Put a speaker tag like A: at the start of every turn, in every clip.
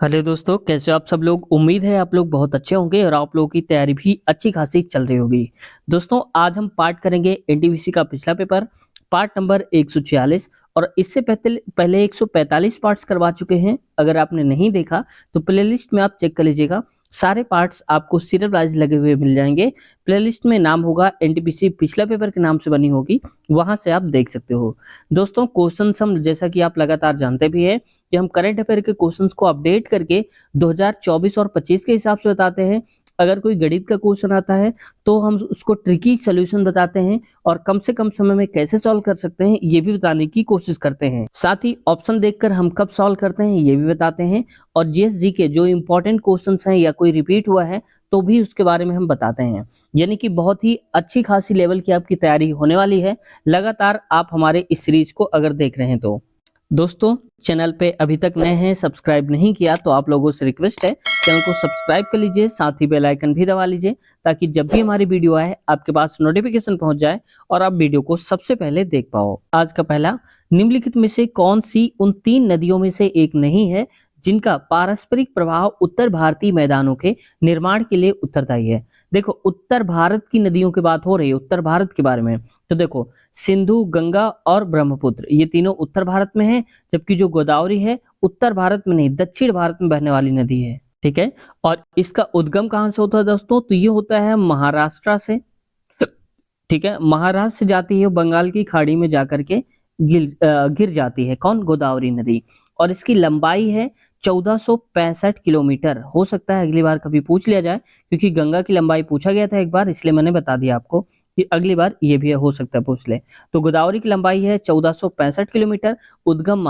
A: Hello दोस्तों, कैसे हो आप सब लोग। उम्मीद है आप लोग बहुत अच्छे होंगे और आप लोगों की तैयारी भी अच्छी खासी चल रही होगी। दोस्तों, आज हम पार्ट करेंगे एनटीपीसी का पिछला पेपर, पार्ट नंबर 146। और इससे पहले पहले 145 पार्ट्स करवा चुके हैं। अगर आपने नहीं देखा तो प्लेलिस्ट में आप चेक कर लीजिएगा। सारे पार्ट्स आपको सीरियल वाइज लगे हुए मिल जाएंगे। प्लेलिस्ट में नाम होगा एनटीपीसी पिछला पेपर के नाम से बनी होगी, वहां से आप देख सकते हो। दोस्तों, क्वेश्चन हम जैसा कि आप लगातार जानते भी है कि हम करंट अफेयर के क्वेश्चंस को अपडेट करके 2024 और 25 के हिसाब से बताते हैं। अगर कोई गणित का क्वेश्चन आता है तो हम उसको ट्रिकी सॉल्यूशन बताते हैं और कम से कम समय में कैसे सॉल्व कर सकते हैं ये भी बताने की कोशिश करते हैं। साथ ही ऑप्शन देखकर हम कब सॉल्व करते हैं ये भी बताते हैं। और जीएस के जो इंपॉर्टेंट क्वेश्चंस हैं या कोई रिपीट हुआ है तो भी उसके बारे में हम बताते हैं। यानी कि बहुत ही अच्छी खासी लेवल की आपकी तैयारी होने वाली है लगातार आप हमारे इस सीरीज को अगर देख रहे हैं तो। दोस्तों, चैनल पे अभी तक नए हैं, सब्सक्राइब नहीं किया तो आप लोगों से रिक्वेस्ट है चैनल को सब्सक्राइब कर लीजिए, साथ ही बेल आइकन भी दबा लीजिए ताकि जब भी हमारी वीडियो आए आपके पास नोटिफिकेशन पहुंच जाए और आप वीडियो को सबसे पहले देख पाओ। आज का पहला, निम्नलिखित में से कौन सी उन 3 नदियों में से एक नहीं है जिनका पारस्परिक प्रभाव उत्तर भारतीय मैदानों के निर्माण के लिए उत्तरदायी है। देखो, उत्तर भारत की नदियों की बात हो रही है, उत्तर भारत के बारे में। तो देखो, सिंधु, गंगा और ब्रह्मपुत्र ये तीनों उत्तर भारत में हैं, जबकि जो गोदावरी है उत्तर भारत में नहीं, दक्षिण भारत में बहने वाली नदी है। ठीक है। और इसका उद्गम कहाँ से होता है दोस्तों? तो ये होता है महाराष्ट्र से। ठीक है, महाराष्ट्र से जाती है, बंगाल की खाड़ी में जाकर के गिर जाती है। कौन? गोदावरी नदी। और इसकी लंबाई है 1465 किलोमीटर। हो सकता है अगली बार कभी पूछ लिया जाए, क्योंकि गंगा की लंबाई पूछा गया था एक बार, इसलिए मैंने बता दिया आपको कि अगली बार ये भी हो सकता है पूछ ले। तो गोदावरी की लंबाई है 1465 किलोमीटर। उद्गम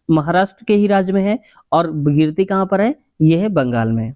A: महाराष्ट्र के ही राज्य में है और गिरती कहाँ पर है? ये है बंगाल में।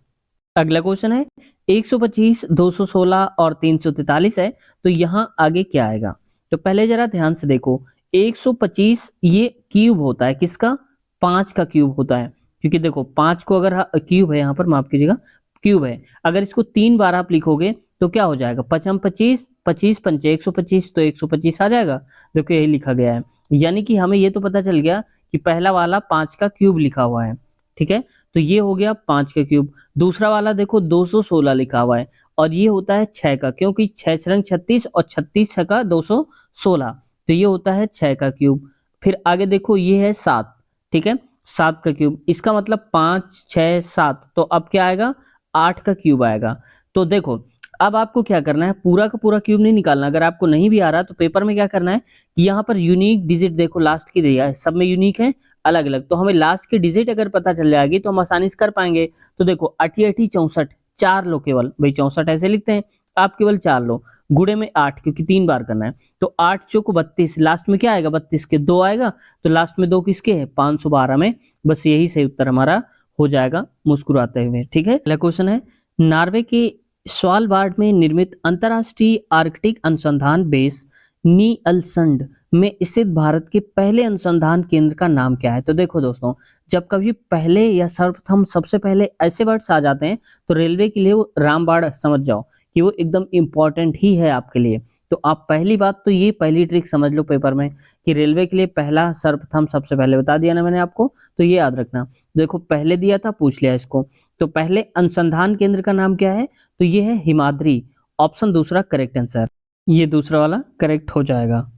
A: अगला क्वेश्चन है 125, 216 और 343 है, तो यहाँ आगे क्या आएगा? तो पहले जरा ध्यान से देखो, 125 ये क्यूब होता है, किसका? 5 का क्यूब होता है। क्योंकि देखो 5 को अगर क्यूब है, यहाँ पर माफ कीजिएगा, क्यूब है। अगर इसको 3 बार आप लिखोगे तो क्या हो जाएगा? 5 25, 25 पंचे 125, तो 125 आ जाएगा। देखो यही लिखा गया है। यानी कि हमें ये तो पता चल गया कि पहला वाला 5 का क्यूब लिखा हुआ है। ठीक है, तो ये हो गया 5 का क्यूब। दूसरा वाला देखो 216 लिखा हुआ है और ये होता है 6 का, क्योंकि 6 रंग 36 और 36 छका 216, तो ये होता है 6 का क्यूब। फिर आगे देखो ये है 7। ठीक है, 7 का क्यूब, इसका मतलब 5 6 7, तो अब क्या आएगा? 8 का क्यूब आएगा। तो देखो, अब आपको क्या करना है, पूरा का पूरा क्यूब नहीं निकालना। अगर आपको नहीं भी आ रहा तो पेपर में क्या करना है कि यहाँ पर यूनिक डिजिट देखो लास्ट की दिया है, सब में यूनिक है अलग अलग, तो हमें लास्ट की डिजिट अगर पता चल जाएगी तो हम आसानी से कर पाएंगे। तो देखो 8 8 64, 4 लो केवल, भाई 64 ऐसे लिखते हैं, आप केवल 4 लो, गुड़े में 8 क्योंकि 3 बार करना है। तो 8 चौक 32, लास्ट में क्या आएगा? 32 के 2 आएगा, तो लास्ट में 2 किसके है? 512 में। बस यही सही उत्तर हमारा हो जाएगा मुस्कुराते हुए। ठीक है, अगला क्वेश्चन है, नॉर्वे के स्वालबार्ड में निर्मित अंतरराष्ट्रीय आर्कटिक अनुसंधान बेस नीलसंड में स्थित भारत के पहले अनुसंधान केंद्र का नाम क्या है? तो देखो दोस्तों, जब कभी पहले या सर्वप्रथम सबसे पहले ऐसे वर्ड्स आ जाते हैं तो रेलवे के लिए वो रामबाण समझ जाओ कि वो एकदम इंपॉर्टेंट ही है आपके लिए। तो आप पहली बात तो ये पहली ट्रिक समझ लो पेपर में कि रेलवे के लिए पहला सर्वप्रथम सबसे पहले बता दिया ना मैंने आपको, तो ये याद रखना। देखो पहले दिया था, पूछ लिया इसको। तो पहले अनुसंधान केंद्र का नाम क्या है? तो ये है हिमाद्री। ऑप्शन दूसरा करेक्ट आंसर, ये दूसरा वाला करेक्ट हो जाएगा।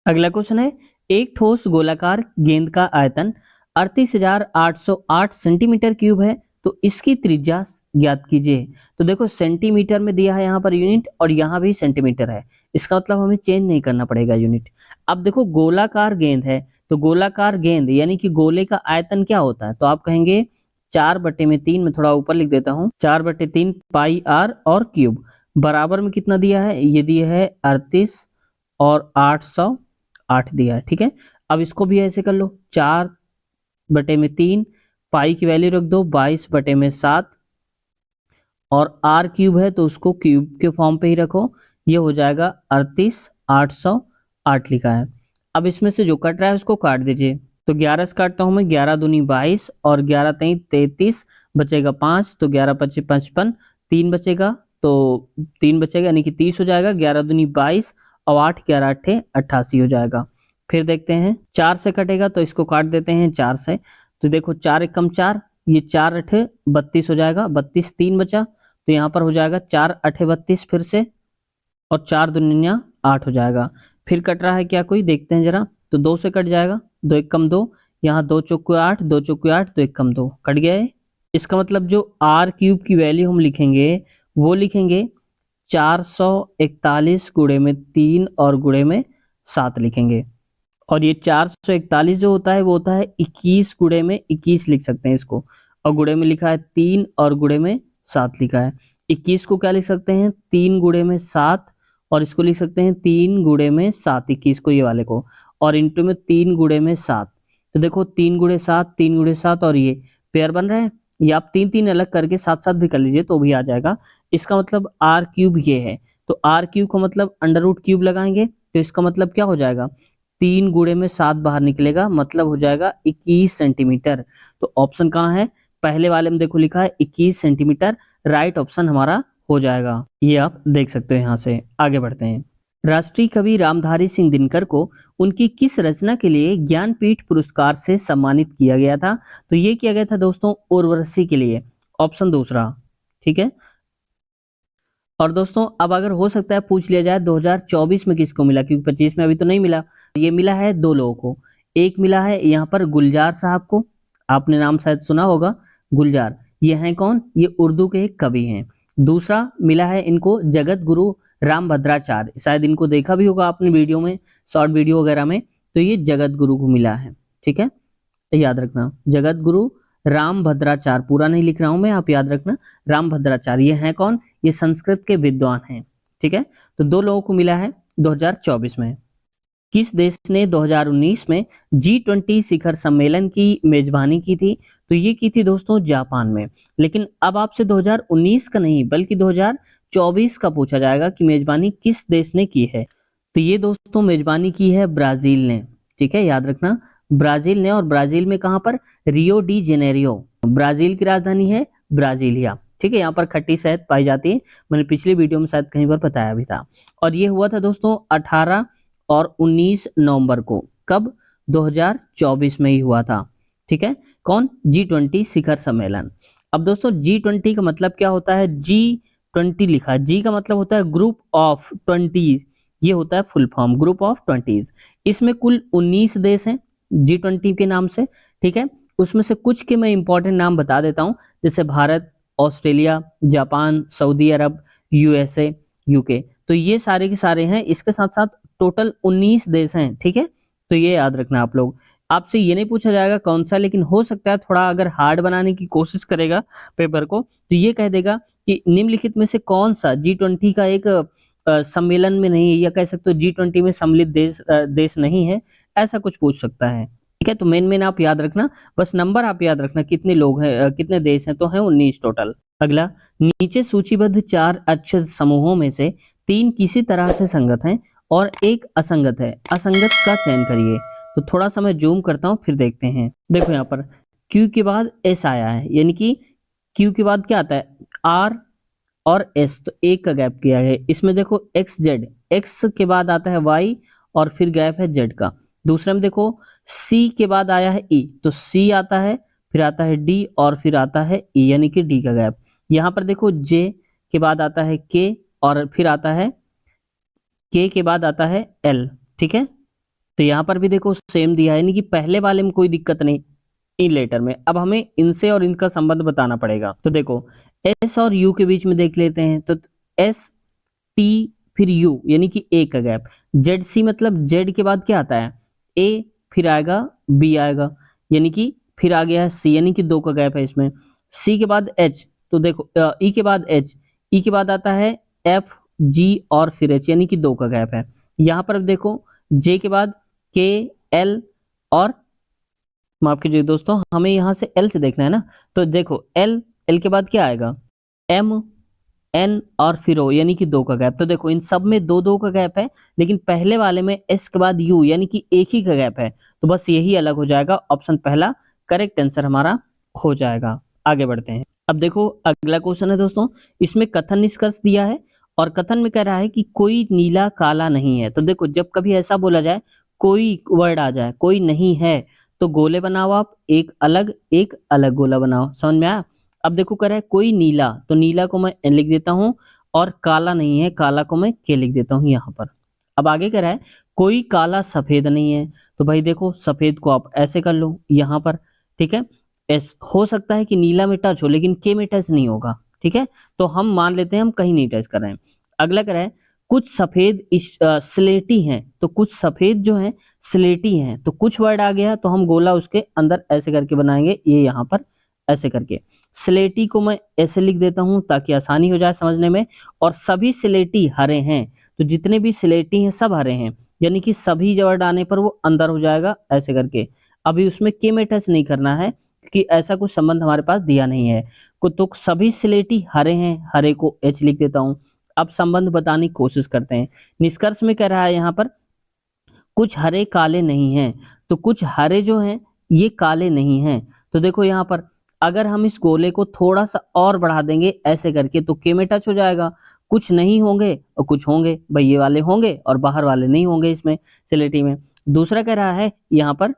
A: अगला क्वेश्चन है, एक ठोस गोलाकार गेंद का आयतन 38,808 सेंटीमीटर क्यूब है, तो इसकी त्रिज्या ज्ञात कीजिए। तो देखो सेंटीमीटर में दिया है यहाँ पर यूनिट और यहाँ भी सेंटीमीटर है, इसका मतलब हमें चेंज नहीं करना पड़ेगा यूनिट। अब देखो गोलाकार गेंद है, तो गोलाकार गेंद यानी कि गोले का आयतन क्या होता है? तो आप कहेंगे 4/3 में, थोड़ा ऊपर लिख देता हूँ, 4/3 पाई आर और क्यूब बराबर में कितना दिया है? ये दिया है 38 और 808 दिया है। ठीक है, अब इसको भी ऐसे कर लो, 4/3, पाई की वैल्यू रख दो 22/7, और आर क्यूब है तो उसको क्यूब के फॉर्म पे ही रखो, ये हो जाएगा 38,808 लिखा है। अब इसमें से जो कट रहा है उसको काट दीजिए। तो 11 से काटता हूं मैं, 11 दूनी 22 और 11 तेई 33, बचेगा 5, तो 11 पच्चीस 55, 3 बचेगा, तो 3 बचेगा यानी कि 30 हो जाएगा। 11 दूनी 22 और 8 11 8 88 हो जाएगा। फिर देखते हैं, 4 से कटेगा तो इसको काट देते हैं 4 से। तो देखो 4 एकम 4, ये 4 अठे 32 हो जाएगा, 32 3 बचा, तो यहाँ पर हो जाएगा 4 अठे 32 फिर से, और 4 दूनिया 8 हो जाएगा। फिर कट रहा है क्या कोई, देखते हैं जरा, तो 2 से कट जाएगा, 2 एक कम 2, यहाँ 2 चौके 8, 2 चौके 8, तो एक कम 2 कट गया है। इसका मतलब जो आर क्यूब की वैल्यू हम लिखेंगे वो लिखेंगे 441 गुणे में 3 और गुणे में 7 लिखेंगे। और ये 441 जो होता है वो होता है 21 गुणे में 21 लिख सकते हैं इसको, और गुणे में लिखा है 3 और गुणे में 7 लिखा है। 21 को क्या लिख सकते हैं, 3 गुणे में 7, और इसको लिख सकते हैं 3 गुणे में 7, 21 को ये वाले को, और इंटू में 3 गुणे में 7। तो देखो 3 गुणे 7, 3 गुणे 7, और ये पेयर बन रहे हैं। ये आप 3 3 अलग करके 7 7 भी कर लीजिए तो भी आ जाएगा। इसका मतलब आर क्यूब ये है, तो आर क्यूब का मतलब अंडर रूट क्यूब लगाएंगे, तो इसका मतलब क्या हो जाएगा, 3 गुणे में 7 बाहर निकलेगा, मतलब हो जाएगा 21 सेंटीमीटर। तो ऑप्शन कहाँ है, पहले वाले में देखो लिखा है 21 सेंटीमीटर, राइट ऑप्शन हमारा हो जाएगा। ये आप देख सकते हो। यहाँ से आगे बढ़ते हैं। राष्ट्रीय कवि रामधारी सिंह दिनकर को उनकी किस रचना के लिए ज्ञानपीठ पुरस्कार से सम्मानित किया गया था, तो ये किया गया था दोस्तों उर्वशी के लिए, ऑप्शन दूसरा। ठीक है। और दोस्तों अब अगर हो सकता है पूछ लिया जाए 2024 में किसको मिला, क्योंकि 25 में अभी तो नहीं मिला। ये मिला है 2 लोगों को। एक मिला है यहाँ पर गुलजार साहब को, आपने नाम शायद सुना होगा, गुलजार। ये हैं कौन, ये उर्दू के एक कवि हैं। दूसरा मिला है इनको जगत गुरु रामभद्राचार्य, शायद इनको देखा भी होगा आपने वीडियो में, शॉर्ट वीडियो वगैरह में। तो ये जगत गुरु को मिला है। ठीक है, याद रखना जगत गुरु रामभद्राचार्य, पूरा नहीं लिख रहा हूं मैं, आप याद रखना रामभद्राचार्य। ये हैं कौन, ये संस्कृत के विद्वान हैं। ठीक है, तो 2 लोगों को मिला है 2024 में। किस देश ने 2019 में G20 शिखर सम्मेलन की मेजबानी की थी, तो ये की थी दोस्तों जापान में। लेकिन अब आपसे 2019 का नहीं बल्कि 2024 का पूछा जाएगा कि मेजबानी किस देश ने की है, तो ये दोस्तों मेजबानी की है ब्राजील ने। ठीक है, याद रखना ब्राजील ने, और ब्राजील में कहां पर, रियो डी जेनेरियो, ब्राजील की राजधानी है ब्राजीलिया। ठीक है, यहाँ पर खट्टी शहद पाई जाती है, मैंने पिछली वीडियो में शायद कहीं पर बताया भी था। और ये हुआ था दोस्तों 18 और 19 नवंबर को, कब, 2024 में ही हुआ था। ठीक है, कौन, G20 शिखर सम्मेलन। अब दोस्तों G20 का मतलब क्या होता है, G20 लिखा है, G का मतलब होता है ग्रुप ऑफ 20, ये होता है फुल फॉर्म, ग्रुप ऑफ 20। इसमें कुल 19 देश हैं G20 के नाम से। ठीक है, उसमें से कुछ के मैं इंपॉर्टेंट नाम बता देता हूं, जैसे भारत, ऑस्ट्रेलिया, जापान, सऊदी अरब, यूएसए, यूके। तो ये सारे के सारे हैं, इसके साथ साथ टोटल 19 देश हैं। ठीक है, तो ये याद रखना आप लोग। आपसे ये नहीं पूछा जाएगा कौन सा, लेकिन हो सकता है थोड़ा अगर हार्ड बनाने की कोशिश करेगा पेपर को, तो ये कह देगा कि निम्नलिखित में से कौन सा G20 का एक सम्मेलन में नहीं है, या कह सकते हो G20 में सम्मिलित देश नहीं है, ऐसा कुछ पूछ सकता है। ठीक है, तो मेन आप याद रखना, बस नंबर आप याद रखना कितने लोग हैं, कितने देश हैं, तो हैं 19 टोटल। अगला, नीचे सूचीबद्ध 4 अक्षर समूहों में से 3 किसी तरह से संगत हैं और एक असंगत है, असंगत का चयन करिए। तो थोड़ा सा मैं जूम करता हूं फिर देखते हैं। देखो यहाँ पर Q के बाद S आया है, यानी कि Q के बाद क्या आता है, R और S, तो एक का गैप किया है। इसमें देखो XZ, X के बाद आता है Y और फिर गैप है Z का। दूसरे में देखो C के बाद आया है E, तो C आता है, फिर आता है D और फिर आता है E, यानी कि D का गैप। यहाँ पर देखो J के बाद आता है K और फिर आता है K के बाद आता है L। ठीक है, तो यहाँ पर भी देखो सेम दिया है, यानी कि पहले वाले में कोई दिक्कत नहीं, इन लेटर में। अब हमें इनसे और इनका संबंध बताना पड़ेगा। तो देखो S और U के बीच में देख लेते हैं, तो S T फिर U, यानी कि A का गैप। ZC मतलब Z के बाद क्या आता है, A, फिर आएगा B आएगा, यानी कि फिर आ गया है C, यानी कि 2 का गैप है इसमें। C के बाद H, तो देखो E के बाद H, E के बाद आता है F, G और फिर H, यानी कि 2 का गैप है। यहाँ पर देखो J के बाद K, L और माफ कीजिए दोस्तों, हमें यहाँ से L से देखना है ना, तो देखो L के बाद क्या आएगा, M, N और फिर O, यानी कि 2 का गैप। तो देखो इन सब में 2 2 का गैप है, लेकिन पहले वाले में S के बाद U, यानी कि एक ही का गैप है, तो बस यही अलग हो जाएगा। ऑप्शन पहला करेक्ट आंसर हमारा हो जाएगा। आगे बढ़ते हैं। अब देखो अगला क्वेश्चन है दोस्तों, इसमें कथन निष्कर्ष दिया है और कथन में कह रहा है कि कोई नीला काला नहीं है। तो देखो जब कभी ऐसा बोला जाए, कोई वर्ड आ जाए, कोई नहीं है, तो गोले बनाओ आप, एक अलग गोला बनाओ। समझ में आया? अब देखो कह रहा है कोई नीला, तो नीला को मैं N लिख देता हूँ और काला नहीं है, काला को मैं K लिख देता हूँ यहाँ पर। अब आगे कह रहा है कोई काला सफेद नहीं है, तो भाई देखो सफेद को आप ऐसे कर लो यहाँ पर, ठीक है। एस हो सकता है कि नीला में टच हो लेकिन के में टच नहीं होगा, ठीक है। तो हम मान लेते हैं हम कहीं नहीं टच कर रहे हैं। अगला कह रहा है कुछ सफेद स्लेटी हैं, तो कुछ सफेद जो है स्लेटी हैं, तो कुछ वर्ड आ गया तो हम गोला उसके अंदर ऐसे करके बनाएंगे, ये यहाँ पर ऐसे करके। स्लेटी को मैं ऐसे लिख देता हूँ ताकि आसानी हो जाए समझने में। और सभी स्लेटी हरे हैं, तो जितने भी स्लेटी हैं सब हरे हैं, यानी कि सभी वर्ड आने पर वो अंदर हो जाएगा ऐसे करके। अभी उसमें के में टच नहीं करना है कि ऐसा कुछ संबंध हमारे पास दिया नहीं है। तो सभी स्लेटी हरे हैं, हरे को H लिख देता हूँ। अब संबंध बताने की कोशिश करते हैं। निष्कर्ष में कह रहा है यहाँ पर कुछ हरे काले नहीं हैं, तो कुछ हरे जो हैं ये काले नहीं हैं। तो देखो यहाँ पर अगर हम इस गोले को थोड़ा सा और बढ़ा देंगे ऐसे करके तो के में टच हो जाएगा। कुछ नहीं होंगे और कुछ होंगे, भाई ये वाले होंगे और बाहर वाले नहीं होंगे इसमें स्लेटी में। दूसरा कह रहा है यहाँ पर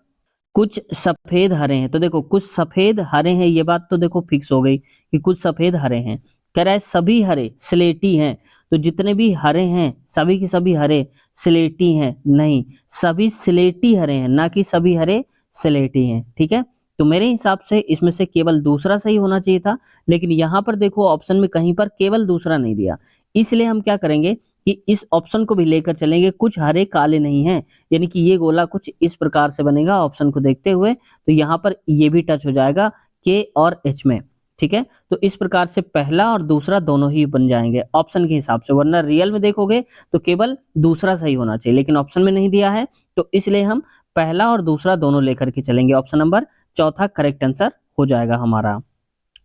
A: कुछ सफेद हरे हैं, तो देखो कुछ सफेद हरे हैं, ये बात तो देखो फिक्स हो गई कि कुछ सफेद हरे हैं। कह रहा है सभी हरे स्लेटी हैं, तो जितने भी हरे हैं सभी के सभी हरे स्लेटी हैं नहीं, सभी स्लेटी हरे हैं, ना कि सभी हरे स्लेटी हैं, ठीक है। तो मेरे हिसाब से इसमें से केवल दूसरा सही होना चाहिए था, लेकिन यहाँ पर देखो ऑप्शन में कहीं पर केवल दूसरा नहीं दिया, इसलिए हम क्या करेंगे कि इस ऑप्शन को भी लेकर चलेंगे, कुछ हरे काले नहीं हैं, यानी कि ये गोला कुछ इस प्रकार से बनेगा ऑप्शन को देखते हुए। तो यहाँ पर ये भी टच हो जाएगा के और एच में, ठीक है। तो इस प्रकार से पहला और दूसरा दोनों ही बन जाएंगे ऑप्शन के हिसाब से, वरना रियल में देखोगे तो केवल दूसरा सही होना चाहिए, लेकिन ऑप्शन में नहीं दिया है तो इसलिए हम पहला और दूसरा दोनों लेकर के चलेंगे। ऑप्शन नंबर चौथा करेक्ट आंसर हो जाएगा हमारा।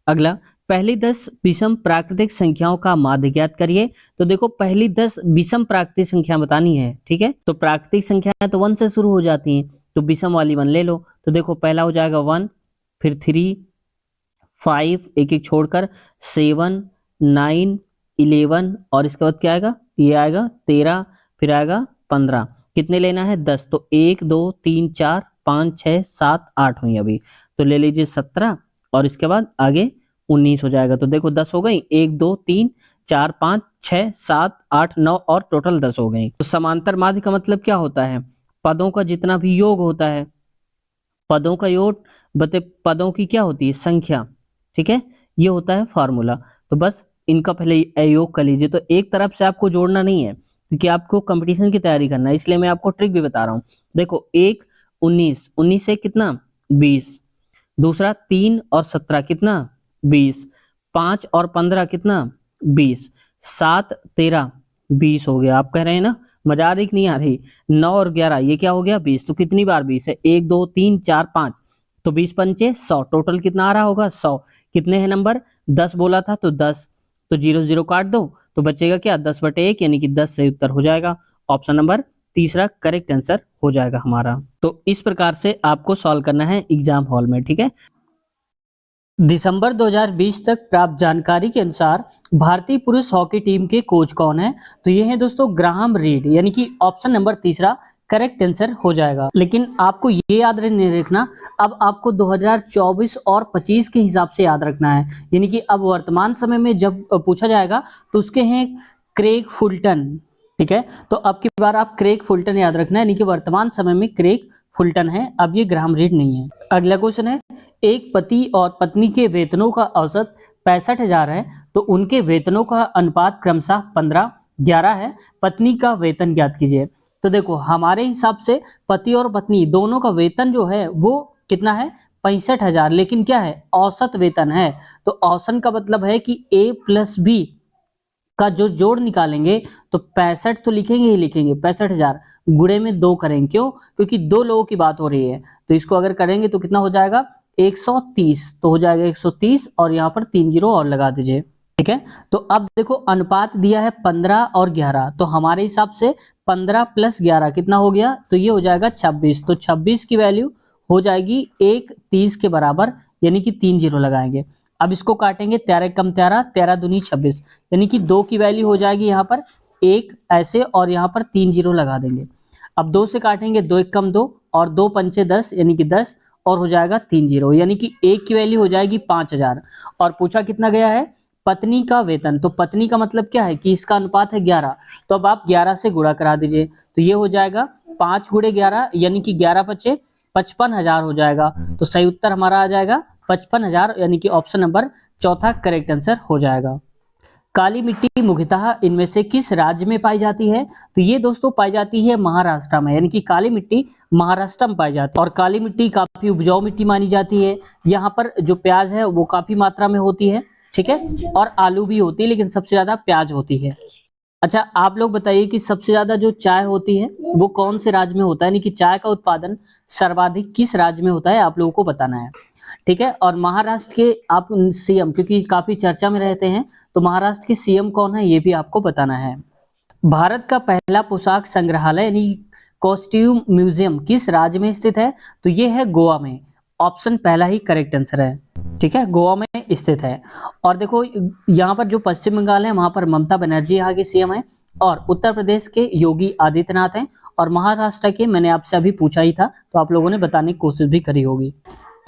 A: अगला, पहली 10 विषम प्राकृतिक संख्याओं का माध्य ज्ञात करिए। तो देखो पहली 10 विषम प्राकृतिक संख्या बतानी है, ठीक है। तो प्राकृतिक संख्या तो 1 से शुरू हो जाती हैं, तो विषम वाली 1 ले लो। तो देखो पहला हो जाएगा 1, फिर 3, 5 एक एक छोड़कर, 7, 9, 11 और इसके बाद क्या आएगा, ये आएगा 13, फिर आएगा 15। कितने लेना है, 10। तो 1 2 3 4 5 6 7 8 हुई अभी, तो ले लीजिए 17 और इसके बाद आगे 19 हो जाएगा। तो देखो 10 हो गई, 1 2 3 4 5 6 7 8 9 और टोटल 10 हो गई। तो समांतर माध्य का मतलब क्या होता है, पदों का जितना भी योग होता है, पदों का योग बते पदों की क्या होती है, संख्या, ठीक है। ये होता है फॉर्मूला। तो बस इनका पहले योग कर लीजिए। तो एक तरफ से आपको जोड़ना नहीं है क्योंकि आपको कंपटीशन की तैयारी करना है, इसलिए मैं आपको ट्रिक भी बता रहा हूँ। देखो 1 19, 19 से कितना 20, दूसरा 3 और 17 कितना 20, 5 और 15 कितना 20, 7 13 20 हो गया। आप कह रहे हैं ना मजा आ रही कि नहीं आ रही, 9 और 11 ये क्या हो गया 20। तो कितनी बार 20 है, 1 2 3 4 5, तो 20 पंचे 100, टोटल कितना आ रहा होगा 100। कितने हैं नंबर, 10 बोला था तो 10, तो 0 0 काट दो तो बचेगा क्या 10/1, यानी कि 10 सही उत्तर हो जाएगा। ऑप्शन नंबर तीसरा करेक्ट आंसर हो जाएगा हमारा। तो इस प्रकार से आपको सॉल्व करना है एग्जाम हॉल में, ठीक है। दिसंबर 2020 तक प्राप्त जानकारी के अनुसार भारतीय पुरुष हॉकी टीम के कोच कौन है। तो ये है दोस्तों ग्राहम रीड, यानी कि ऑप्शन नंबर तीसरा करेक्ट आंसर हो जाएगा। लेकिन आपको ये याद नहीं रखना, अब आपको 2024 और 25 के हिसाब से याद रखना है, यानी कि अब वर्तमान समय में जब पूछा जाएगा तो उसके हैं क्रेग फुलटन, ठीक है। तो अब की बार आप क्रेग फुलटन याद रखना है, यानी कि वर्तमान समय में क्रेग फुलटन है, अब ये ग्राहम रीड नहीं है। अगला क्वेश्चन है, एक पति और पत्नी के वेतनों का औसत 65,000 है, तो उनके वेतनों का अनुपात क्रमशः 15 11 है, पत्नी का वेतन ज्ञात कीजिए। तो देखो हमारे हिसाब से पति और पत्नी दोनों का वेतन जो है वो कितना है 65,000, लेकिन क्या है औसत वेतन है। तो औसत का मतलब है कि A प्लस B का जो जोड़ निकालेंगे तो 65 तो लिखेंगे ही लिखेंगे, 65,000 गुणे में 2 करेंगे, क्यों, क्योंकि 2 लोगों की बात हो रही है। तो इसको अगर करेंगे तो कितना हो जाएगा 130, तो हो जाएगा 130 और यहाँ पर 3 जीरो और लगा दीजिए, ठीक है। तो अब देखो अनुपात दिया है 15 और 11, तो हमारे हिसाब से 15 प्लस 11 कितना हो गया, तो ये हो जाएगा 26। तो 26 की वैल्यू हो जाएगी 1:30 के बराबर, यानी कि 3 जीरो लगाएंगे। अब इसको काटेंगे 13 कम 13, 13 दूनी 26, यानी कि 2 की वैल्यू हो जाएगी यहाँ पर 1 ऐसे और यहाँ पर 3 जीरो लगा देंगे। अब 2 से काटेंगे, 2 एक कम 2 और 2 पंचे 10 यानी कि 10 और हो जाएगा 3 जीरो, यानी कि एक की वैल्यू हो जाएगी 5000। और पूछा कितना गया है, पत्नी का वेतन। तो पत्नी का मतलब क्या है कि इसका अनुपात है 11, तो अब आप 11 से गुणा करा दीजिए, तो ये हो जाएगा 5 गुणे 11 यानी कि 11 पचे 55,000 हो जाएगा। तो सही उत्तर हमारा आ जाएगा 55,000, यानी कि ऑप्शन नंबर चौथा करेक्ट आंसर हो जाएगा। काली मिट्टी मुख्यतः इनमें से किस राज्य में पाई जाती है? तो ये दोस्तों पाई जाती है महाराष्ट्र में, यानी कि काली मिट्टी महाराष्ट्र में पाई जाती है। और काली मिट्टी काफी उपजाऊ मिट्टी मानी जाती है। यहाँ पर जो प्याज है वो काफी मात्रा में होती है, ठीक है, और आलू भी होती है, लेकिन सबसे ज्यादा प्याज होती है। अच्छा, आप लोग बताइए कि सबसे ज्यादा जो चाय होती है वो कौन से राज्य में होता है, यानी कि चाय का उत्पादन सर्वाधिक किस राज्य में होता है, आप लोगों को बताना है, ठीक है। और महाराष्ट्र के आप सीएम, क्योंकि काफी चर्चा में रहते हैं, तो महाराष्ट्र के सीएम कौन है ये भी आपको बताना है। भारत का पहला पोशाक संग्रहालय यानी कॉस्ट्यूम म्यूजियम किस राज्य में स्थित है? तो ये है गोवा में, ऑप्शन पहला ही करेक्ट आंसर है, ठीक है, गोवा में स्थित है। और देखो यहाँ पर जो पश्चिम बंगाल है वहां पर ममता बनर्जी यहाँ की सीएम है, और उत्तर प्रदेश के योगी आदित्यनाथ हैं, और महाराष्ट्र के मैंने आपसे अभी पूछा ही था, तो आप लोगों ने बताने की कोशिश भी करी होगी।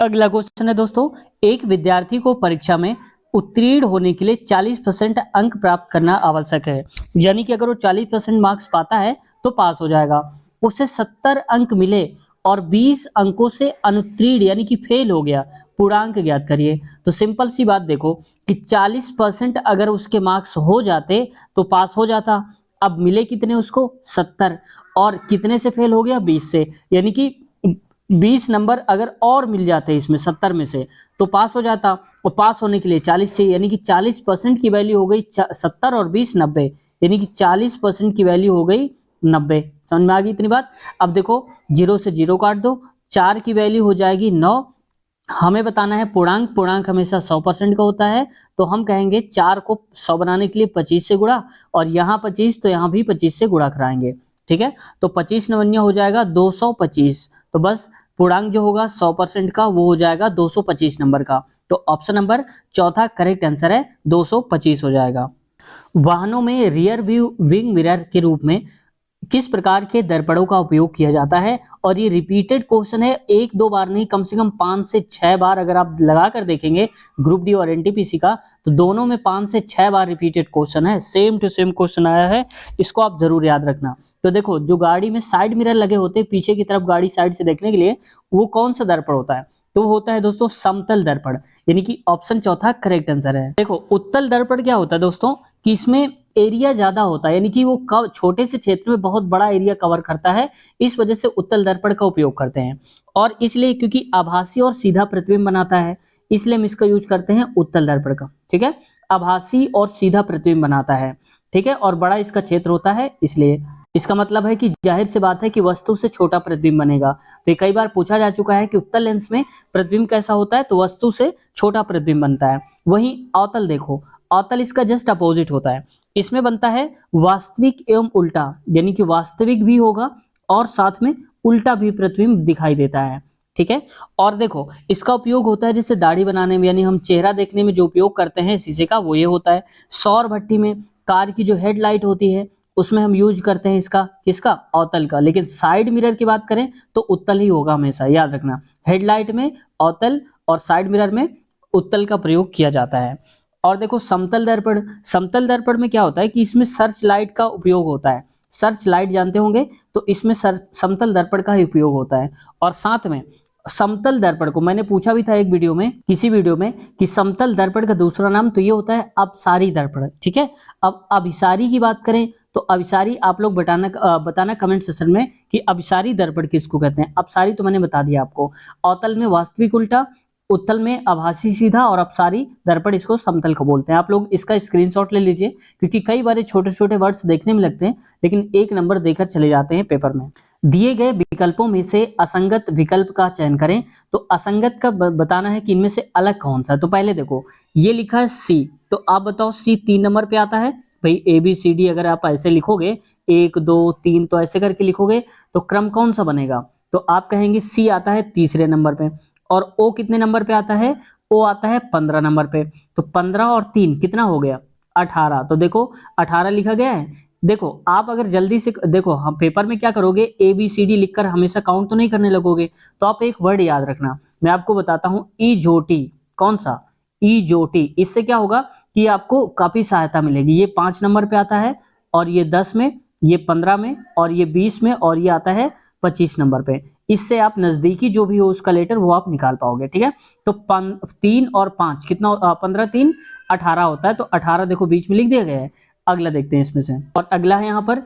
A: अगला क्वेश्चन है दोस्तों, एक विद्यार्थी को परीक्षा में उत्तीर्ण होने के लिए 40% अंक प्राप्त करना आवश्यक है, यानी कि अगर वो 40% मार्क्स पाता है तो पास हो जाएगा। उसे 70 अंक मिले और 20 अंकों से अनुत्तीर्ण यानी कि फेल हो गया, पूर्णांक ज्ञात करिए। तो सिंपल सी बात देखो कि 40% अगर उसके मार्क्स हो जाते तो पास हो जाता। अब मिले कितने उसको, 70, और कितने से फेल हो गया, 20 से, यानी कि 20 नंबर अगर और मिल जाते इसमें 70 में से तो पास हो जाता। और पास होने के लिए 40 चाहिए, यानी कि 40% की वैल्यू हो गई 70 और 20 90, यानी कि 40% की वैल्यू हो गई 90। समझ में आ गई इतनी बात? अब देखो 0 से 0 काट दो, 4 की वैल्यू हो जाएगी 9। हमें बताना है पूर्णांक, पूर्णांक हमेशा 100% का होता है, तो हम कहेंगे 4 को 100 बनाने के लिए 25 से गुणा, और यहाँ 25 तो यहाँ भी 25 से गुणा कराएंगे, ठीक है। तो 25 नवन्या हो जाएगा 225, तो बस पूर्णांक जो होगा 100% का वो हो जाएगा 225 नंबर का। तो ऑप्शन नंबर चौथा करेक्ट आंसर है, 225 हो जाएगा। वाहनों में रियर व्यू विंग मिरर के रूप में किस प्रकार के दर्पणों का उपयोग किया जाता है? और ये रिपीटेड क्वेश्चन है, एक दो बार नहीं, कम से कम 5 से 6 बार अगर आप लगा कर देखेंगे ग्रुप डी और एनटीपीसी का, तो दोनों में 5 से 6 बार रिपीटेड क्वेश्चन है, सेम टू सेम क्वेश्चन आया है, इसको आप जरूर याद रखना। तो देखो जो गाड़ी में साइड मिरर लगे होते हैं पीछे की तरफ गाड़ी साइड से देखने के लिए, वो कौन सा दर्पण होता है? तो वो होता है दोस्तों समतल दर्पण, यानी कि ऑप्शन चौथा करेक्ट आंसर है। देखो उत्तल दर्पण क्या होता है दोस्तों, कि इसमें एरिया ज्यादा होता है, यानी कि वो छोटे से क्षेत्र में बहुत बड़ा एरिया कवर करता है, इस वजह से उत्तल दर्पण का उपयोग करते हैं। और इसलिए क्योंकि आभासी और सीधा प्रतिबिंब बनाता है, इसलिए हम इसका यूज करते हैं उत्तल दर्पण का, ठीक है। आभासी और सीधा प्रतिबिंब बनाता है, ठीक है, और बड़ा इसका क्षेत्र होता है, इसलिए इसका मतलब है कि जाहिर सी बात है कि वस्तु से छोटा प्रतिबिंब बनेगा। तो ये कई बार पूछा जा चुका है कि उत्तल लेंस में प्रतिबिंब कैसा होता है, तो वस्तु से छोटा प्रतिबिंब बनता है। वहीं अवतल देखो, अवतल इसका जस्ट अपोजिट होता है, इसमें बनता है वास्तविक एवं उल्टा, यानी कि वास्तविक भी होगा और साथ में उल्टा भी प्रतिबिंब दिखाई देता है, ठीक है। और देखो इसका उपयोग होता है जैसे दाढ़ी बनाने में, यानी हम चेहरा देखने में जो उपयोग करते हैं शीशे का, वो ये होता है। सौर भट्टी में कार की जो हेडलाइट होती है उसमें हम यूज करते हैं इसका, किसका, अवतल का। लेकिन साइड मिरर की बात करें तो उत्तल ही होगा हमेशा, याद रखना। हेडलाइट में अवतल और साइड मिरर में उत्तल का प्रयोग किया जाता है। और देखो समतल दर्पण, समतल दर्पण में क्या होता है कि इसमें सर्च लाइट का उपयोग होता है। सर्च लाइट जानते होंगे, तो इसमें समतल दर्पण का ही उपयोग होता है। और साथ में समतल दर्पण को मैंने पूछा भी था एक वीडियो में, किसी वीडियो में, कि समतल दर्पण का दूसरा नाम तो ये होता है अपसारी दर्पण, ठीक है। अब अभिसारी की बात करें तो अभिसारी आप लोग बताना कमेंट सेक्शन में कि अभिसारी दर्पण किसको कहते हैं। अपसारी तो मैंने बता दिया आपको, अवतल में वास्तविक उल्टा, उत्तल में आभासी सीधा, और अपसारी दर्पण इसको समतल को बोलते हैं। आप लोग इसका स्क्रीनशॉट ले लीजिए, क्योंकि कई बार छोटे छोटे वर्ड्स देखने में लगते हैं लेकिन एक नंबर देकर चले जाते हैं पेपर में। दिए गए विकल्पों में से असंगत विकल्प का चयन करें। तो असंगत का बताना है कि इनमें से अलग कौन सा है। तो पहले देखो ये लिखा है सी, तो आप बताओ सी 3 नंबर पे आता है भाई। ए बी सी डी अगर आप ऐसे लिखोगे 1 2 3 तो ऐसे करके लिखोगे तो क्रम कौन सा बनेगा? तो आप कहेंगे सी आता है तीसरे नंबर पे। और ओ कितने नंबर पे आता है? ओ आता है 15 नंबर पे। तो 15 और 3 कितना हो गया? 18। तो देखो 18 लिखा गया है, देखो आप अगर जल्दी से देखो, हम पेपर में क्या करोगे, ए बी सी डी लिखकर हमेशा काउंट तो नहीं करने लगोगे। तो आप एक वर्ड याद रखना, मैं आपको बताता हूँ, इजोटी। कौन सा? इजोटी। इससे क्या होगा कि आपको काफी सहायता मिलेगी। ये 5 नंबर पे आता है, और ये 10 में, ये 15 में, और ये 20 में, और ये आता है 25 नंबर पे। इससे आप नजदीकी जो भी हो उसका लेटर वो आप निकाल पाओगे। ठीक है, तो 3 और 5 कितना, 15 3 18 होता है। तो 18 देखो बीच में लिख दिया गया है। अगला देखते हैं इसमें से, और अगला है यहाँ पर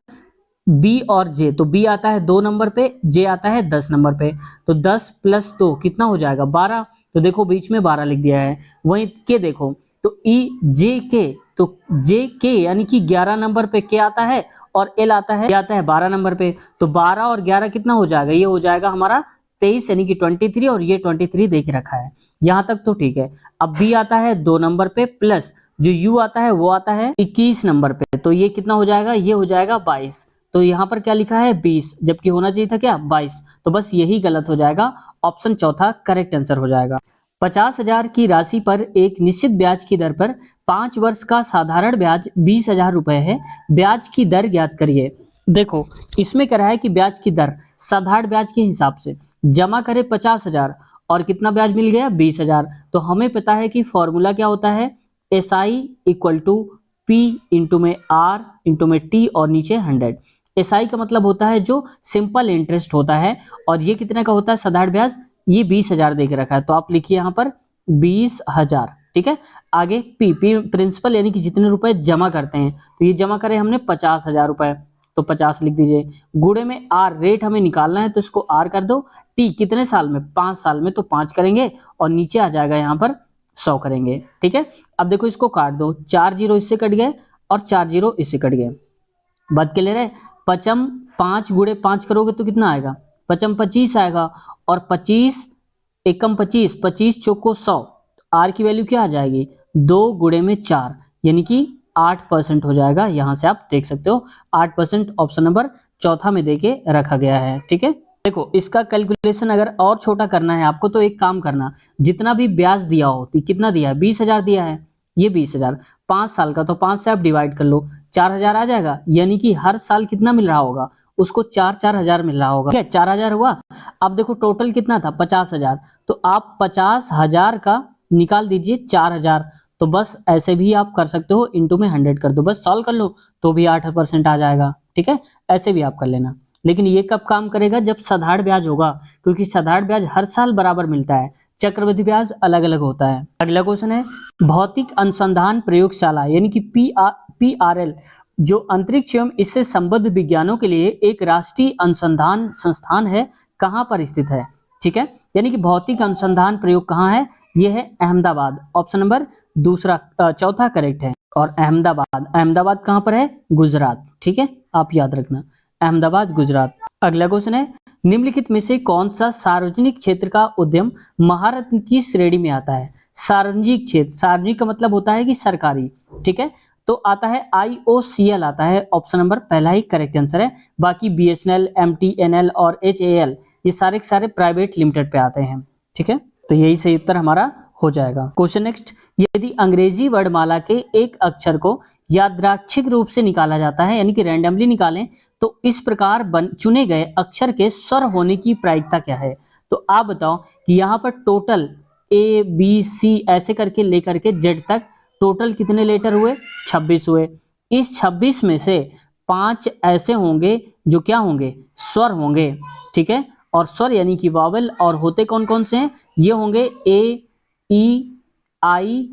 A: बी और जे। तो बी आता है 2 नंबर पे, जे आता है 10 नंबर पे। तो 10 प्लस 2 कितना हो जाएगा, 12। तो देखो बीच में 12 लिख दिया है। वहीं के देखो, तो ई जे के, तो जे के यानी कि 11 नंबर पे के आता है, और एल आता है, आता है 12 नंबर पे। तो 12 और 11 कितना हो जाएगा, ये हो जाएगा हमारा 23 यानी कि 23, और ये 23 देख रखा है। यहां तक तो ठीक है। अब बी आता है 2 नंबर पे, प्लस जो यू आता है वो आता है 21 नंबर पे। तो ये कितना हो जाएगा, ये हो जाएगा 22। तो यहाँ पर क्या लिखा है 20, जबकि होना चाहिए था क्या 22। तो बस यही गलत हो जाएगा, ऑप्शन चौथा करेक्ट आंसर हो जाएगा। 50,000 की राशि पर एक निश्चित ब्याज की दर पर 5 वर्ष का साधारण ब्याज 20,000 रुपए है। ब्याज की दर ज्ञात करिए। देखो इसमें क्या रहा है कि ब्याज की दर साधारण ब्याज के हिसाब से जमा करे 50,000, और कितना ब्याज मिल गया 20,000। तो हमें पता है कि फॉर्मूला क्या होता है, S I equal to P into में आर इंटू में टी, और नीचे 100। एस आई का मतलब होता है जो सिंपल इंटरेस्ट होता है, और ये कितने का होता है साधारण ब्याज, ये 20,000 देख रखा है। तो आप लिखिए यहाँ पर 20,000। ठीक है, आगे पी, पी प्रिंसिपल यानी कि जितने रुपए जमा करते हैं। तो ये जमा करे हमने 50,000 रुपए, तो 50 लिख दीजिए। गुणे में आर, रेट हमें निकालना है तो इसको आर कर दो। टी कितने साल में, 5 साल में, तो 5 करेंगे, और नीचे आ जाएगा यहाँ पर 100 करेंगे। ठीक है, अब देखो इसको काट दो, 4 जीरो इससे कट गए, और 4 जीरो इससे कट गए। बात के ले रहे, पचम 5 गुणे 5 करोगे तो कितना आएगा, पचम 25 आएगा, और 25 एकम 25, 25 चौको 100। आर की वैल्यू क्या आ जाएगी, 2 गुणे में 4 यानी कि 8% हो जाएगा। यहां से आप देख सकते हो 8% ऑप्शन नंबर चौथा में देके रखा गया है। ठीक है, देखो इसका कैलकुलेशन अगर और छोटा करना है आपको, तो एक काम करना, जितना भी ब्याज दिया हो, तो कितना दिया है 20,000 दिया है, ये 20,000 5 साल का, तो 5 से आप डिवाइड कर लो, 4,000 आ जाएगा। यानी कि हर साल कितना मिल रहा होगा उसको, 4,000 मिल रहा होगा। ठीक है, 4,000 हुआ। अब देखो टोटल कितना था 50,000, तो आप 50,000 का निकाल दीजिए 4,000। तो बस ऐसे भी आप कर सकते हो, इंटू में 100 कर दो, बस सॉल्व कर लो, तो भी 8% आ जाएगा। ठीक है, ऐसे भी आप कर लेना। लेकिन ये कब काम करेगा, जब साधारण ब्याज होगा, क्योंकि साधारण ब्याज हर साल बराबर मिलता है, चक्रवृद्धि ब्याज अलग अलग होता है। अगला क्वेश्चन है, भौतिक अनुसंधान प्रयोगशाला यानी कि PRL जो अंतरिक्ष एवं इससे संबद्ध विज्ञानों के लिए एक राष्ट्रीय अनुसंधान संस्थान है, कहां पर स्थित है। ठीक है, यानी कि भौतिक अनुसंधान प्रयोग कहाँ है, यह है अहमदाबाद। ऑप्शन नंबर चौथा करेक्ट है। और अहमदाबाद कहां पर है, गुजरात। ठीक है, आप याद रखना, अहमदाबाद गुजरात। अगला क्वेश्चन है, निम्नलिखित में से कौन सा सार्वजनिक क्षेत्र का उद्यम महारत्न की श्रेणी में आता है। सार्वजनिक क्षेत्र, सार्वजनिक का मतलब होता है कि सरकारी। ठीक है, तो आता है IOCL आता है, ऑप्शन नंबर पहला ही करेक्ट आंसर है। बाकी BSNL, MTNL और HAL ये सारे के सारे प्राइवेट लिमिटेड पे आते हैं। ठीक है, तो यही सही उत्तर हमारा हो जाएगा। क्वेश्चन नेक्स्ट, यदि अंग्रेजी वर्णमाला के एक अक्षर को यादृच्छिक रूप से निकाला जाता है, यानी कि रैंडमली निकालें, तो इस प्रकार चुने गए अक्षर के स्वर होने की प्रायिकता क्या है। तो आप बताओ कि यहाँ पर टोटल ABC ऐसे करके लेकर के Z तक टोटल कितने लेटर हुए, 26 हुए। इस 26 में से 5 ऐसे होंगे जो क्या होंगे, स्वर होंगे। ठीक है, और स्वर यानी कि वावल, और होते कौन कौन से हैं, ये होंगे A, E, I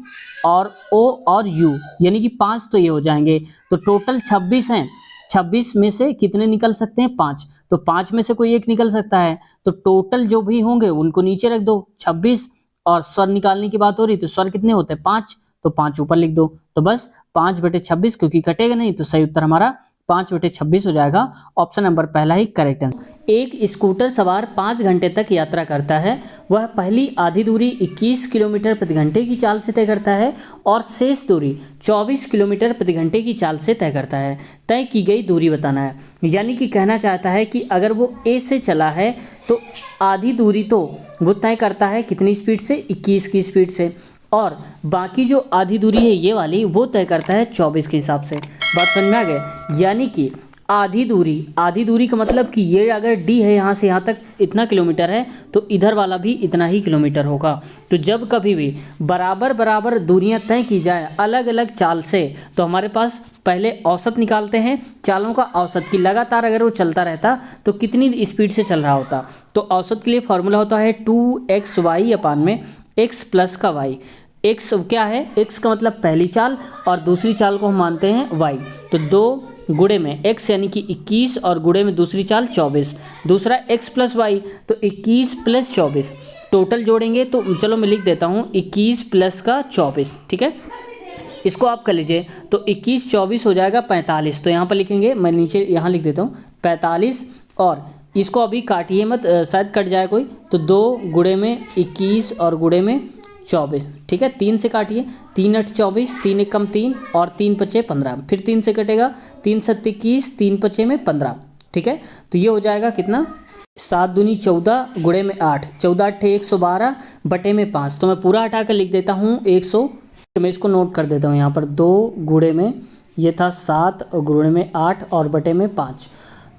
A: और O और U, यानी कि 5 तो ये हो जाएंगे। तो टोटल 26 हैं, 26 में से कितने निकल सकते हैं, 5। तो 5 में से कोई एक निकल सकता है, तो टोटल जो भी होंगे उनको नीचे रख दो 26, और स्वर निकालने की बात हो रही तो स्वर कितने होते हैं 5, तो 5 ऊपर लिख दो। तो बस 5/26, क्योंकि कटेगा नहीं, तो सही उत्तर हमारा 5/26 हो जाएगा। ऑप्शन नंबर पहला ही करेक्ट है। एक स्कूटर सवार 5 घंटे तक यात्रा करता है। वह पहली आधी दूरी 21 किलोमीटर प्रति घंटे की चाल से तय करता है, और शेष दूरी 24 किलोमीटर प्रति घंटे की चाल से तय करता है। तय की गई दूरी बताना है, यानी कि कहना चाहता है कि अगर वो A से चला है तो आधी दूरी तो वो तय करता है कितनी स्पीड से, 21 की स्पीड से, और बाकी जो आधी दूरी है ये वाली वो तय करता है 24 के हिसाब से। बात समझ में आ गया? यानी कि आधी दूरी का मतलब कि ये अगर डी है यहाँ से यहाँ तक इतना किलोमीटर है तो इधर वाला भी इतना ही किलोमीटर होगा। तो जब कभी भी बराबर बराबर दूरियां तय की जाए अलग अलग चाल से तो हमारे पास पहले औसत निकालते हैं, चालों का औसत की लगातार अगर वो चलता रहता तो कितनी स्पीड से चल रहा होता। तो औसत के लिए फॉर्मूला होता है 2xy अपान में x प्लस का y। x क्या है? x का मतलब पहली चाल और दूसरी चाल को हम मानते हैं y। तो 2 गुणे में x यानी कि 21 और गुणे में दूसरी चाल 24, दूसरा x प्लस वाई तो 21 प्लस 24 टोटल जोड़ेंगे तो चलो मैं लिख देता हूँ 21 प्लस का 24। ठीक है, इसको आप कर लीजिए तो 21 24 हो जाएगा 45। तो यहाँ पर लिखेंगे, मैं नीचे यहाँ लिख देता हूँ 45 और इसको अभी काटिए मत, शायद कट जाए कोई। तो 2 गुणे में 21 और गुणे में 24। ठीक है, 3 से काटिए, 3 8 24, 3 1 कम 3 और 3 5 15, फिर 3 से कटेगा, 3 7 21, 3 5 में 15। ठीक है, तो ये हो जाएगा कितना? 7 दूनी 14 गुणे में 8, 14 8 112 बटे में 5। तो मैं पूरा हटा कर लिख देता हूँ 100। तो मैं इसको नोट कर देता हूँ यहाँ पर 2 गुणे में ये था 7 गुणे में 8 और बटे में 5।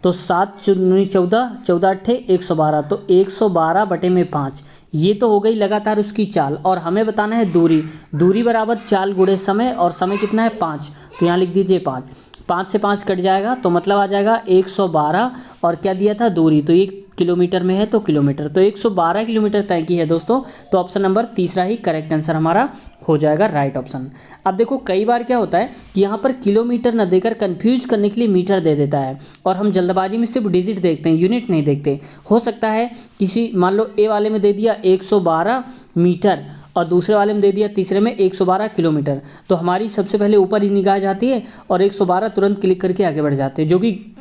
A: तो 7 दूनी 14, 14 8 112, तो 112 बटे में 5। ये तो हो गई लगातार उसकी चाल और हमें बताना है दूरी बराबर चाल गुणे समय, और समय कितना है 5। तो यहाँ लिख दीजिए 5, 5 से 5 कट जाएगा तो मतलब आ जाएगा 112 और क्या दिया था दूरी, तो ये किलोमीटर में है तो किलोमीटर, तो 112 किलोमीटर तय की है दोस्तों। तो ऑप्शन नंबर तीसरा ही करेक्ट आंसर हमारा हो जाएगा, राइट ऑप्शन। अब देखो कई बार क्या होता है कि यहाँ पर किलोमीटर न देकर कंफ्यूज करने के लिए मीटर दे देता है और हम जल्दबाजी में सिर्फ डिजिट देखते हैं, यूनिट नहीं देखते। हो सकता है किसी, मान लो ए वाले में दे दिया 112 मीटर और दूसरे वाले में दे दिया तीसरे में 112 किलोमीटर, तो हमारी सबसे पहले ऊपर ही निगाह जाती है और 112 तुरंत क्लिक करके आगे बढ़ जाते हैं, जो कि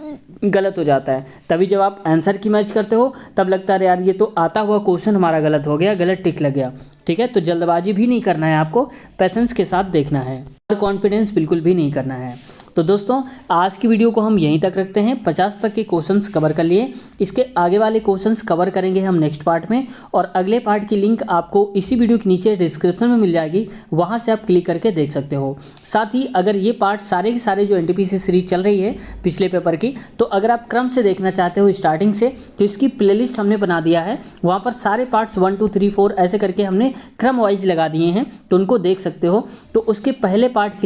A: गलत हो जाता है। तभी जब आप आंसर की मैच करते हो तब लगता है यार ये तो आता हुआ क्वेश्चन हमारा गलत हो गया, गलत टिक लग गया। ठीक है, तो जल्दबाजी भी नहीं करना है, आपको पैसेंस के साथ देखना है और कॉन्फिडेंस बिल्कुल भी नहीं करना है। तो दोस्तों आज की वीडियो को हम यहीं तक रखते हैं, 50 तक के क्वेश्चंस कवर कर लिए। इसके आगे वाले क्वेश्चंस कवर करेंगे हम नेक्स्ट पार्ट में, और अगले पार्ट की लिंक आपको इसी वीडियो के नीचे डिस्क्रिप्शन में मिल जाएगी, वहां से आप क्लिक करके देख सकते हो। साथ ही अगर ये पार्ट सारे के सारे जो एनटीपीसी सीरीज चल रही है पिछले पेपर की, तो अगर आप क्रम से देखना चाहते हो स्टार्टिंग से, तो इसकी प्लेलिस्ट हमने बना दिया है, वहाँ पर सारे पार्ट्स 1 2 3 4 ऐसे करके हमने क्रम वाइज लगा दिए हैं, तो उनको देख सकते हो। तो उसके पहले पार्ट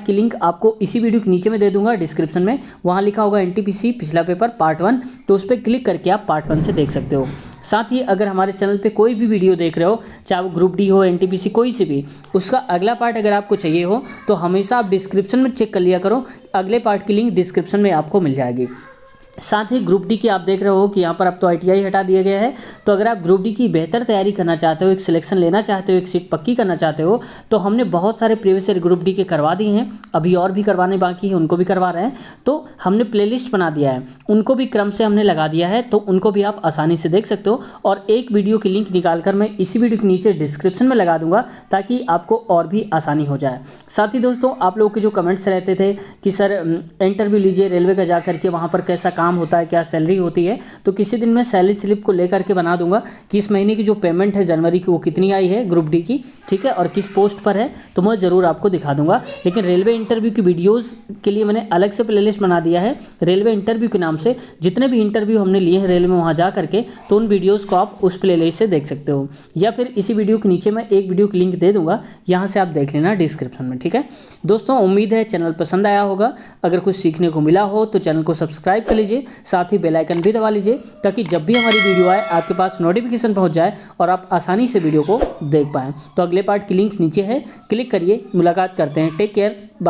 A: की लिंक आपको इसी वीडियो के नीचे में दे दूंगा डिस्क्रिप्शन में, वहाँ लिखा होगा एनटीपीसी पिछला पेपर पार्ट 1, तो उस पर क्लिक करके आप पार्ट 1 से देख सकते हो। साथ ही अगर हमारे चैनल पे कोई भी वीडियो देख रहे हो, चाहे वो ग्रुप डी हो, एनटीपीसी कोई से भी, उसका अगला पार्ट अगर आपको चाहिए हो तो हमेशा आप डिस्क्रिप्शन में चेक कर लिया करो, अगले पार्ट की लिंक डिस्क्रिप्शन में आपको मिल जाएगी। साथ ही ग्रुप डी की आप देख रहे हो कि यहाँ पर अब तो आईटीआई हटा दिया गया है, तो अगर आप ग्रुप डी की बेहतर तैयारी करना चाहते हो, एक सिलेक्शन लेना चाहते हो, एक सीट पक्की करना चाहते हो, तो हमने बहुत सारे प्रीवियस ईयर ग्रुप डी के करवा दिए हैं, अभी और भी करवाने बाकी है, उनको भी करवा रहे हैं। तो हमने प्लेलिस्ट बना दिया है, उनको भी क्रम से हमने लगा दिया है, तो उनको भी आप आसानी से देख सकते हो। और एक वीडियो की लिंक निकालकर मैं इसी वीडियो के नीचे डिस्क्रिप्शन में लगा दूंगा, ताकि आपको और भी आसानी हो जाए। साथ ही दोस्तों आप लोगों के जो कमेंट्स रहते थे कि सर इंटरव्यू लीजिए रेलवे का जा करके, वहाँ पर कैसा काम होता है, क्या सैलरी होती है, तो किसी दिन मैं सैलरी स्लिप को लेकर के बना दूंगा कि इस महीने की जो पेमेंट है जनवरी की वो कितनी आई है ग्रुप डी की, ठीक है, और किस पोस्ट पर है, तो मैं ज़रूर आपको दिखा दूंगा। लेकिन रेलवे इंटरव्यू की वीडियोस के लिए मैंने अलग से प्लेलिस्ट बना दिया है, रेलवे इंटरव्यू के नाम से। जितने भी इंटरव्यू हमने लिए हैं रेलवे में वहाँ जा करके, तो उन वीडियोज़ को आप उस प्लेलिस्ट से देख सकते हो, या फिर इसी वीडियो के नीचे मैं एक वीडियो की लिंक दे दूंगा, यहाँ से आप देख लेना डिस्क्रिप्शन में। ठीक है दोस्तों, उम्मीद है चैनल पसंद आया होगा। अगर कुछ सीखने को मिला हो तो चैनल को सब्सक्राइब कर लीजिए, साथ ही बेल आइकन भी दबा लीजिए, ताकि जब भी हमारी वीडियो आए आपके पास नोटिफिकेशन पहुंच जाए और आप आसानी से वीडियो को देख पाएं। तो अगले पार्ट की लिंक नीचे है, क्लिक करिए। मुलाकात करते हैं, टेक केयर, बाय।